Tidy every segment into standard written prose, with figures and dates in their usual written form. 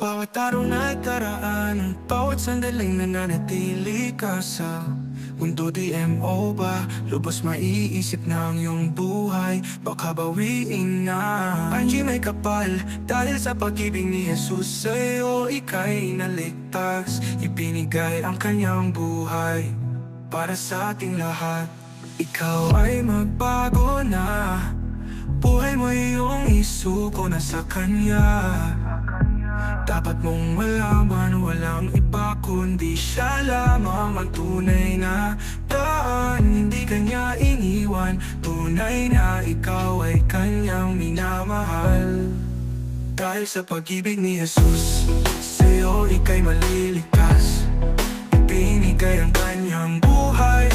Bawat araw na daraan, bawat sandaling nananatili ka sa mundo. Di mo ba lubos maiisip na ang iyong buhay baka bawiin na? Anji may kapal dahil sa pag-ibig ni Jesus sa'yo, ika'y naligtas. Ibinigay ang kanyang buhay para sa ating lahat. Ikaw ay magbago na, buhay mo iyong isuko na sa kanya. Dapat mong malaman, walang iba kundi siya lamang ang tunay na daan. Hindi kanya iniwan, tunay na ikaw ay kanyang minamahal. Dahil sa pag-ibig ni Jesus sa'yo, ika'y maliligtas. Ibinigay ang kanyang buhay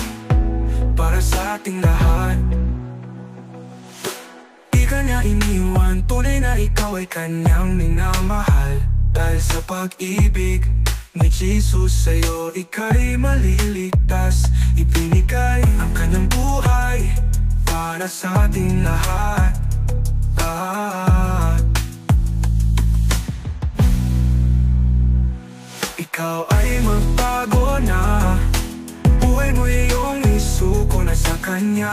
para sa ating lahat. Di kanya iniwan, tunay na ikaw ay kanyang minamahal. Dahil sa pag-ibig ni Jesus sa'yo, ika'y maliligtas. Ibinigay ang kanyang buhay para sa ating lahat. Ikaw ay magbago na, buhay mo iyong isuko na sa kanya.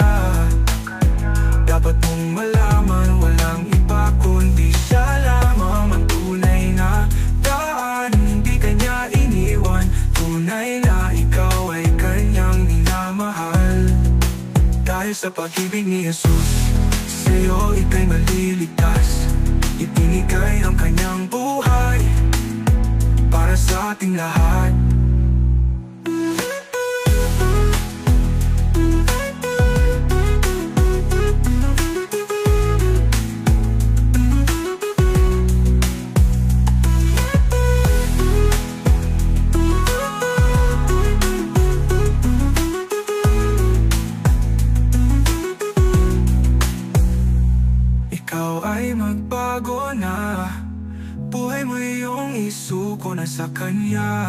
Dapat mong malaman, walang iba kundi siya lamang ang tunay na daan. Hindi kanya iniwan, tunay na ikaw ay kanyang minamahal. Dahil sa pag-ibig ni Jesus sa'yo, ika'y maliligtas. Ibinigay ang kanyang buhay para sa ating lahat. Ikaw ay magbago na, buhay mo iyong isuko na sa kanya.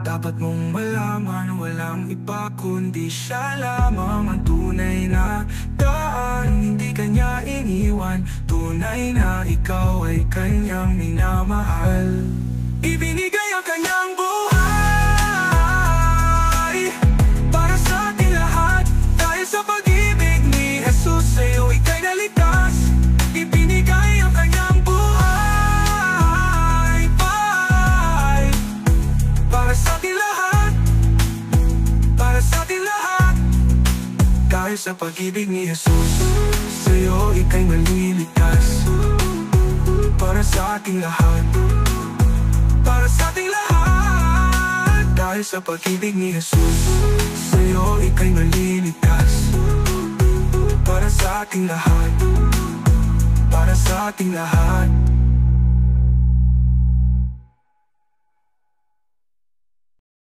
Dapat mong malaman, walang iba kundi siya lamang ang tunay na daan. Hindi kanya iniwan, tunay na ikaw ay kanyang minamahal. Ibinigay ang kanyang buhay para sa ating lahat. Dahil sa pag-ibig ni Jesus sa'yo, ika'y naligtas. Ibinigay ang kanyang buhay para sa ating lahat, para sa ating lahat. Dahil sa pag-ibig ni Jesus sa'yo, ika'y maliligtas. Para sa ating lahat, para sa ating lahat. Dahil sa pag-ibig ni Jesus sa'yo, ika'y maliligtas. Para sa ating lahat, para sa ating lahat.